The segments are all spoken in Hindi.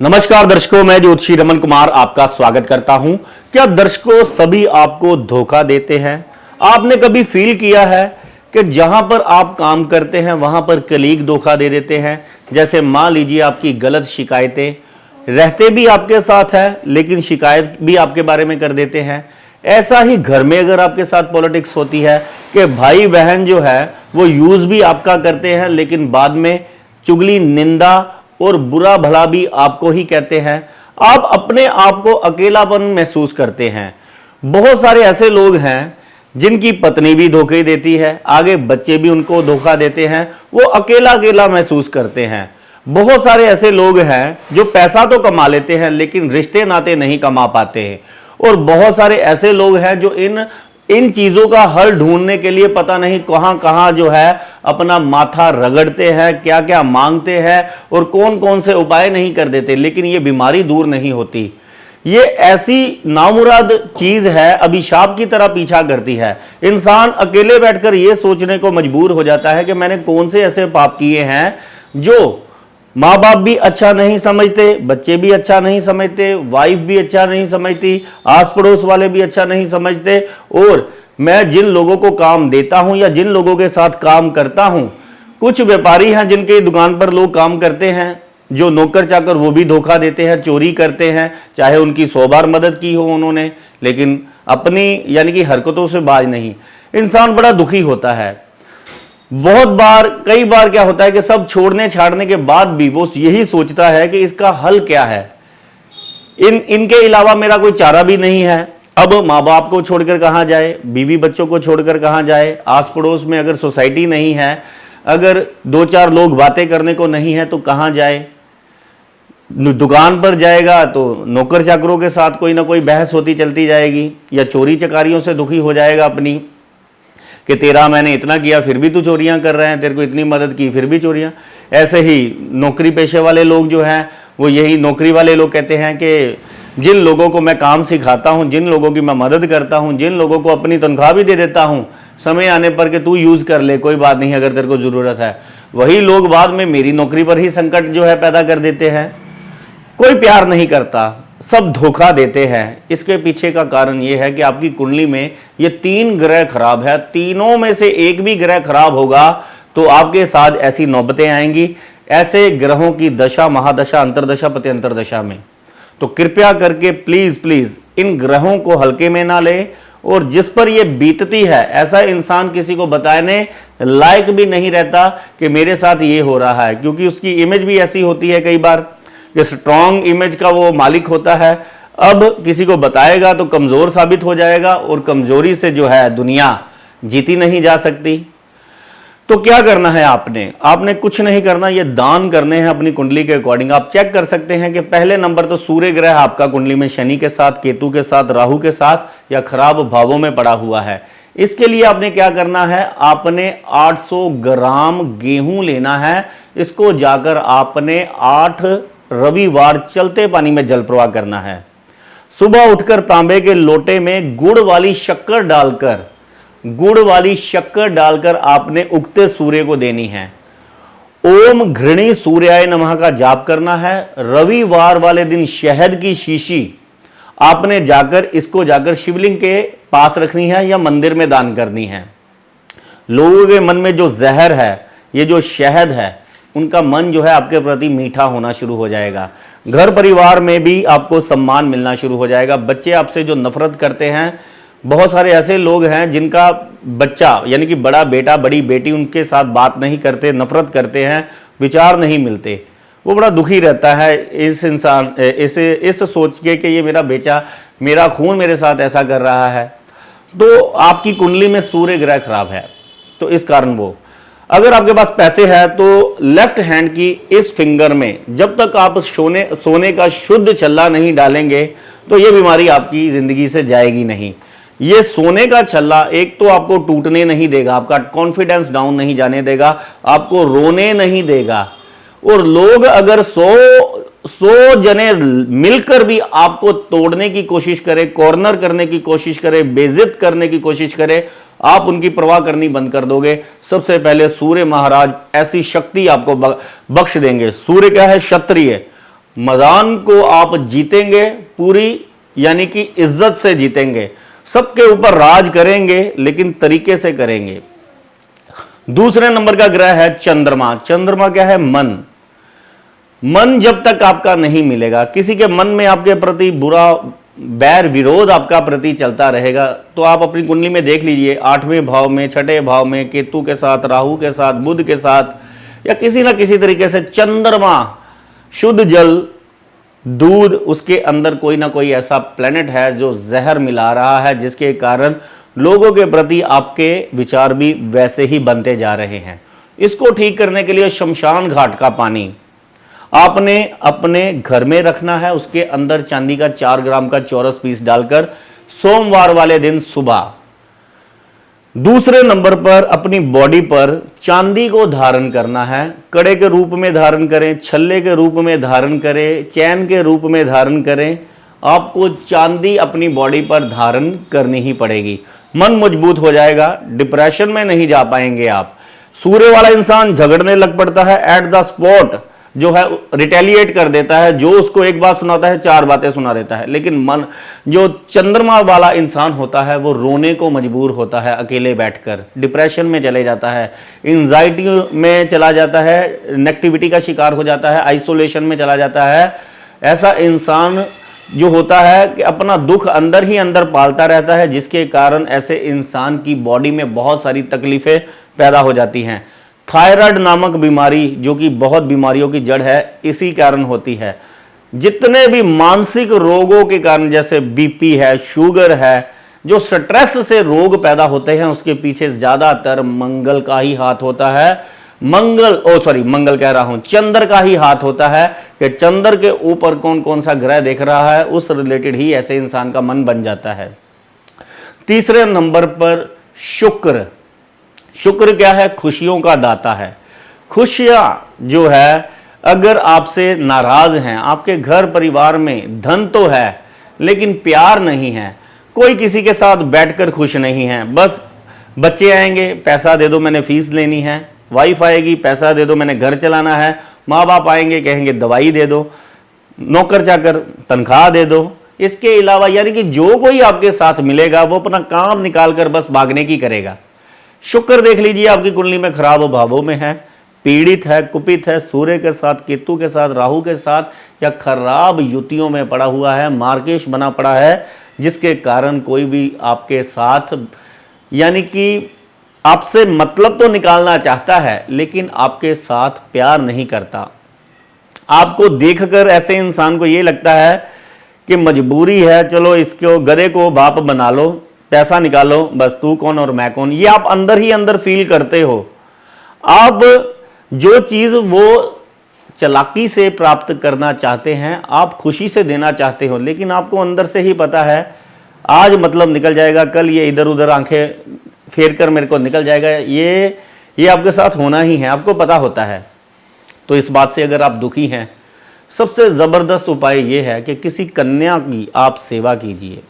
नमस्कार दर्शकों, मैं ज्योतिषी रमन कुमार आपका स्वागत करता हूं। क्या दर्शकों सभी आपको धोखा देते हैं? आपने कभी फील किया है कि जहां पर आप काम करते हैं वहां पर कलीग धोखा दे देते हैं? जैसे मान लीजिए आपकी गलत शिकायतें रहते भी आपके साथ है लेकिन शिकायत भी आपके बारे में कर देते हैं। ऐसा ही घर में अगर आपके साथ पॉलिटिक्स होती है कि भाई बहन जो है वो यूज भी आपका करते हैं लेकिन बाद में चुगली, निंदा और बुरा भला भी आपको ही कहते हैं। आप अपने आप को अकेलापन महसूस करते हैं। बहुत सारे ऐसे लोग हैं जिनकी पत्नी भी धोखे देती है, आगे बच्चे भी उनको धोखा देते हैं, वो अकेला अकेला महसूस करते हैं। बहुत सारे ऐसे लोग हैं जो पैसा तो कमा लेते हैं लेकिन रिश्ते नाते नहीं कमा पाते हैं। और बहुत सारे ऐसे लोग हैं जो इन चीजों का हल ढूंढने के लिए पता नहीं कहां कहां जो है अपना माथा रगड़ते हैं, क्या क्या मांगते हैं और कौन कौन से उपाय नहीं कर देते, लेकिन ये बीमारी दूर नहीं होती। ये ऐसी नामुराद चीज है, अभिशाप की तरह पीछा करती है। इंसान अकेले बैठकर ये सोचने को मजबूर हो जाता है कि मैंने कौन से ऐसे पाप किए हैं जो माँ बाप भी अच्छा नहीं समझते, बच्चे भी अच्छा नहीं समझते, वाइफ भी अच्छा नहीं समझती, आस पड़ोस वाले भी अच्छा नहीं समझते। और मैं जिन लोगों को काम देता हूं या जिन लोगों के साथ काम करता हूं, कुछ व्यापारी हैं जिनके दुकान पर लोग काम करते हैं, जो नौकर चाकर, वो भी धोखा देते हैं, चोरी करते हैं। चाहे उनकी 100 बार मदद की हो उन्होंने, लेकिन अपनी यानी कि हरकतों से बाज नहीं। इंसान बड़ा दुखी होता है। बहुत बार, कई बार क्या होता है कि सब छोड़ने छाड़ने के बाद भी वो यही सोचता है कि इसका हल क्या है, इनके अलावा मेरा कोई चारा भी नहीं है। अब माँ बाप को छोड़कर कहां जाए, बीवी बच्चों को छोड़कर कहां जाए, आस पड़ोस में अगर सोसाइटी नहीं है, अगर 2-4 लोग बातें करने को नहीं है तो कहां जाए? दुकान पर जाएगा तो नौकर चाकरों के साथ कोई ना कोई बहस होती चलती जाएगी, या चोरी चकारियों से दुखी हो जाएगा अपनी कि तेरा मैंने इतना किया फिर भी तू चोरियां कर रहे हैं, तेरे को इतनी मदद की फिर भी चोरियां। ऐसे ही नौकरी पेशे वाले लोग जो हैं वो यही नौकरी वाले लोग कहते हैं कि जिन लोगों को मैं काम सिखाता हूं, जिन लोगों की मैं मदद करता हूं, जिन लोगों को अपनी तनख्वाह भी दे देता हूं, समय आने पर कि तू यूज कर ले, कोई बात नहीं अगर तेरे को जरूरत है, वही लोग बाद में मेरी नौकरी पर ही संकट जो है पैदा कर देते हैं। कोई प्यार नहीं करता, सब धोखा देते हैं। इसके पीछे का कारण यह है कि आपकी कुंडली में ये 3 ग्रह खराब है। तीनों में से एक भी ग्रह खराब होगा तो आपके साथ ऐसी नौबतें आएंगी, ऐसे ग्रहों की दशा, महादशा, अंतरदशा, प्रत्यंतर दशा में। तो कृपया करके प्लीज प्लीज इन ग्रहों को हल्के में ना ले, और जिस पर ये बीतती है ऐसा इंसान किसी को बताने लायक भी नहीं रहता कि मेरे साथ ये हो रहा है, क्योंकि उसकी इमेज भी ऐसी होती है कई बार कि स्ट्रॉन्ग इमेज का वो मालिक होता है। अब किसी को बताएगा तो कमजोर साबित हो जाएगा, और कमजोरी से जो है दुनिया जीती नहीं जा सकती। तो क्या करना है आपने कुछ नहीं करना, ये दान करने हैं अपनी कुंडली के अकॉर्डिंग। आप चेक कर सकते हैं कि पहले नंबर तो सूर्य ग्रह आपका कुंडली में शनि के साथ, केतु के साथ, राहु के साथ या खराब भावों में पड़ा हुआ है। इसके लिए आपने क्या करना है, आपने 800 ग्राम गेहूं लेना है। इसको जाकर आपने 8 रविवार चलते पानी में जल प्रवाह करना है। सुबह उठकर तांबे के लोटे में गुड़ वाली शक्कर डालकर आपने उगते सूर्य को देनी है। ओम घृणी सूर्याय नमः का जाप करना है। रविवार वाले दिन शहद की शीशी आपने इसको जाकर शिवलिंग के पास रखनी है या मंदिर में दान करनी है। लोगों के मन में जो जहर है, ये जो शहद है, उनका मन जो है आपके प्रति मीठा होना शुरू हो जाएगा। घर परिवार में भी आपको सम्मान मिलना शुरू हो जाएगा। बच्चे आपसे जो नफरत करते हैं, बहुत सारे ऐसे लोग हैं जिनका बच्चा यानी कि बड़ा बेटा, बड़ी बेटी उनके साथ बात नहीं करते, नफरत करते हैं, विचार नहीं मिलते, वो बड़ा दुखी रहता है इस सोच के कि ये मेरा बेटा, मेरा खून मेरे साथ ऐसा कर रहा है। तो आपकी कुंडली में सूर्य ग्रह खराब है, तो इस कारण वो। अगर आपके पास पैसे हैं तो लेफ्ट हैंड की इस फिंगर में जब तक आप सोने का शुद्ध छल्ला नहीं डालेंगे तो ये बीमारी आपकी जिंदगी से जाएगी नहीं। ये सोने का छल्ला एक तो आपको टूटने नहीं देगा, आपका कॉन्फिडेंस डाउन नहीं जाने देगा, आपको रोने नहीं देगा। और लोग अगर 100 जने मिलकर भी आपको तोड़ने की कोशिश करें, कॉर्नर करने की कोशिश करें, बेइज्जत करने की कोशिश करें, आप उनकी परवाह करनी बंद कर दोगे। सबसे पहले सूर्य महाराज ऐसी शक्ति आपको बख्श देंगे। सूर्य क्या है? क्षत्रिय, मैदान को आप जीतेंगे पूरी, यानी कि इज्जत से जीतेंगे, सबके ऊपर राज करेंगे, लेकिन तरीके से करेंगे। दूसरे नंबर का ग्रह है चंद्रमा। चंद्रमा क्या है? मन। मन जब तक आपका नहीं मिलेगा, किसी के मन में आपके प्रति बुरा बैर विरोध आपका प्रति चलता रहेगा, तो आप अपनी कुंडली में देख लीजिए, 8वें भाव में, 6ठे भाव में केतु के साथ, राहु के साथ, बुध के साथ, या किसी ना किसी तरीके से चंद्रमा, शुद्ध जल, दूध, उसके अंदर कोई ना कोई ऐसा प्लेनेट है जो जहर मिला रहा है, जिसके कारण लोगों के प्रति आपके विचार भी वैसे ही बनते जा रहे हैं। इसको ठीक करने के लिए शमशान घाट का पानी आपने अपने घर में रखना है, उसके अंदर चांदी का 4 ग्राम का चौरस पीस डालकर सोमवार वाले दिन सुबह। दूसरे नंबर पर अपनी बॉडी पर चांदी को धारण करना है, कड़े के रूप में धारण करें, छल्ले के रूप में धारण करें, चैन के रूप में धारण करें, आपको चांदी अपनी बॉडी पर धारण करनी ही पड़ेगी। मन मजबूत हो जाएगा, डिप्रेशन में नहीं जा पाएंगे आप। सूर्य वाला इंसान झगड़ने लग पड़ता है, एट द स्पॉट जो है रिटेलिएट कर देता है, जो उसको एक बात सुनाता है 4 बातें सुना देता है। लेकिन मन, जो चंद्रमा वाला इंसान होता है, वो रोने को मजबूर होता है, अकेले बैठकर डिप्रेशन में चले जाता है, एंजाइटी में चला जाता है, नेगेटिविटी का शिकार हो जाता है, आइसोलेशन में चला जाता है। ऐसा इंसान जो होता है कि अपना दुख अंदर ही अंदर पालता रहता है, जिसके कारण ऐसे इंसान की बॉडी में बहुत सारी तकलीफें पैदा हो जाती हैं। थायराइड नामक बीमारी, जो कि बहुत बीमारियों की जड़ है, इसी कारण होती है। जितने भी मानसिक रोगों के कारण, जैसे बीपी है, शुगर है, जो स्ट्रेस से रोग पैदा होते हैं, उसके पीछे ज्यादातर मंगल का ही हाथ होता है। मंगल कह रहा हूं, चंद्र का ही हाथ होता है कि चंद्र के ऊपर कौन कौन सा ग्रह देख रहा है, उस रिलेटेड ही ऐसे इंसान का मन बन जाता है। तीसरे नंबर पर शुक्र। शुक्र क्या है? खुशियों का दाता है। खुशियां जो है, अगर आपसे नाराज हैं, आपके घर परिवार में धन तो है लेकिन प्यार नहीं है, कोई किसी के साथ बैठकर खुश नहीं है, बस बच्चे आएंगे पैसा दे दो मैंने फीस लेनी है, वाइफ आएगी पैसा दे दो मैंने घर चलाना है, माँ बाप आएंगे कहेंगे दवाई दे दो, नौकर चाकर तनख्वाह दे दो। इसके अलावा यानी कि जो कोई आपके साथ मिलेगा वो अपना काम निकाल कर बस भागने की करेगा। शुक्र देख लीजिए आपकी कुंडली में खराब भावों में है, पीड़ित है, कुपित है, सूर्य के साथ, केतु के साथ, राहु के साथ, या खराब युतियों में पड़ा हुआ है, मार्केश बना पड़ा है, जिसके कारण कोई भी आपके साथ यानी कि आपसे मतलब तो निकालना चाहता है लेकिन आपके साथ प्यार नहीं करता। आपको देखकर ऐसे इंसान को ये लगता है कि मजबूरी है, चलो इसको गधे को बाप बना लो, पैसा निकालो, बस तू कौन और मैं कौन, ये आप अंदर ही अंदर फील करते हो। आप जो चीज वो चालाकी से प्राप्त करना चाहते हैं, आप खुशी से देना चाहते हो, लेकिन आपको अंदर से ही पता है आज मतलब निकल जाएगा, कल ये इधर उधर आंखें फेर कर मेरे को निकल जाएगा, ये आपके साथ होना ही है, आपको पता होता है। तो इस बात से अगर आप दुखी हैं, सबसे जबरदस्त उपाय ये है कि किसी कन्या की आप सेवा कीजिए।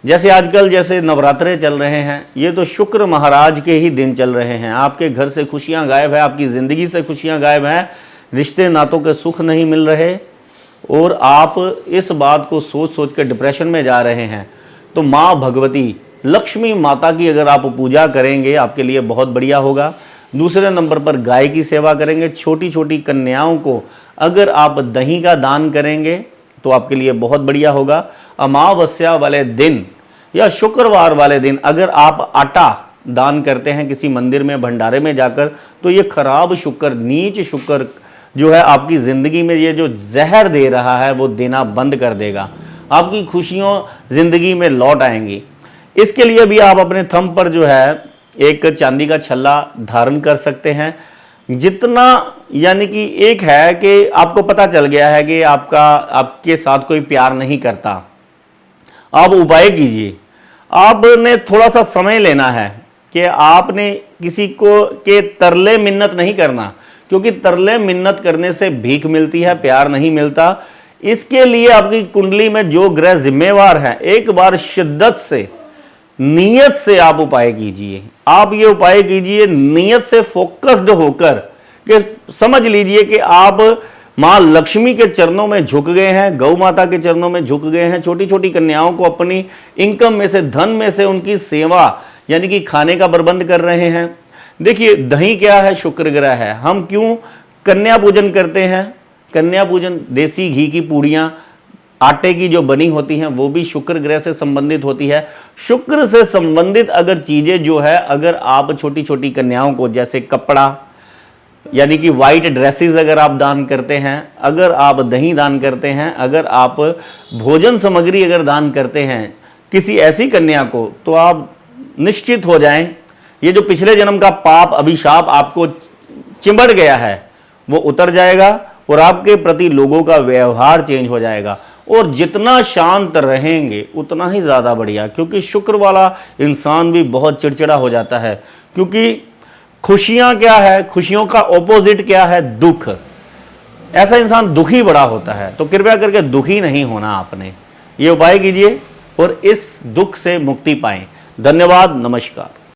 जैसे आजकल जैसे नवरात्रे चल रहे हैं, ये तो शुक्र महाराज के ही दिन चल रहे हैं, आपके घर से खुशियां गायब है, आपकी जिंदगी से खुशियां गायब हैं, रिश्ते नातों के सुख नहीं मिल रहे, और आप इस बात को सोच सोच कर डिप्रेशन में जा रहे हैं। तो माँ भगवती लक्ष्मी माता की अगर आप पूजा करेंगे, आपके लिए बहुत बढ़िया होगा। दूसरे नंबर पर गाय की सेवा करेंगे, छोटी छोटी कन्याओं को अगर आप दही का दान करेंगे तो आपके लिए बहुत बढ़िया होगा। अमावस्या वाले दिन या शुक्रवार वाले दिन अगर आप आटा दान करते हैं किसी मंदिर में, भंडारे में जाकर, तो ये खराब शुक्र, नीच शुक्र जो है आपकी जिंदगी में ये जो जहर दे रहा है वो देना बंद कर देगा, आपकी खुशियों जिंदगी में लौट आएंगी। इसके लिए भी आप अपने थंब पर जो है एक चांदी का छल्ला धारण कर सकते हैं। जितना यानी कि एक है कि आपको पता चल गया है कि आपके साथ कोई प्यार नहीं करता, आप उपाय कीजिए। आपने थोड़ा सा समय लेना है कि आपने किसी को के तरले मिन्नत नहीं करना, क्योंकि तरले मिन्नत करने से भीख मिलती है, प्यार नहीं मिलता। इसके लिए आपकी कुंडली में जो ग्रह जिम्मेवार हैं, एक बार शिद्दत से नियत से आप उपाय कीजिए। आप ये उपाय कीजिए नियत से फोकस्ड होकर, कि समझ लीजिए कि आप मां लक्ष्मी के चरणों में झुक गए हैं, गौ माता के चरणों में झुक गए हैं, छोटी छोटी कन्याओं को अपनी इनकम में से, धन में से उनकी सेवा यानी कि खाने का प्रबंध कर रहे हैं। देखिए दही क्या है, शुक्र ग्रह है। हम क्यों कन्या पूजन करते हैं? कन्या पूजन, देसी घी की पूड़ियां आटे की जो बनी होती हैं वो भी शुक्र ग्रह से संबंधित होती है। शुक्र से संबंधित अगर चीजें जो है, अगर आप छोटी छोटी कन्याओं को, जैसे कपड़ा यानी कि वाइट ड्रेसेस अगर आप दान करते हैं, अगर आप दही दान करते हैं, अगर आप भोजन सामग्री अगर दान करते हैं किसी ऐसी कन्या को, तो आप निश्चित हो जाएं ये जो पिछले जन्म का पाप अभिशाप आपको चिंबड़ गया है वो उतर जाएगा और आपके प्रति लोगों का व्यवहार चेंज हो जाएगा। और जितना शांत रहेंगे उतना ही ज़्यादा बढ़िया, क्योंकि शुक्र वाला इंसान भी बहुत चिड़चिड़ा हो जाता है। क्योंकि खुशियां क्या है, खुशियों का ऑपोजिट क्या है, दुख। ऐसा इंसान दुखी बड़ा होता है। तो कृपया करके दुखी नहीं होना, आपने ये उपाय कीजिए और इस दुख से मुक्ति पाएं। धन्यवाद, नमस्कार।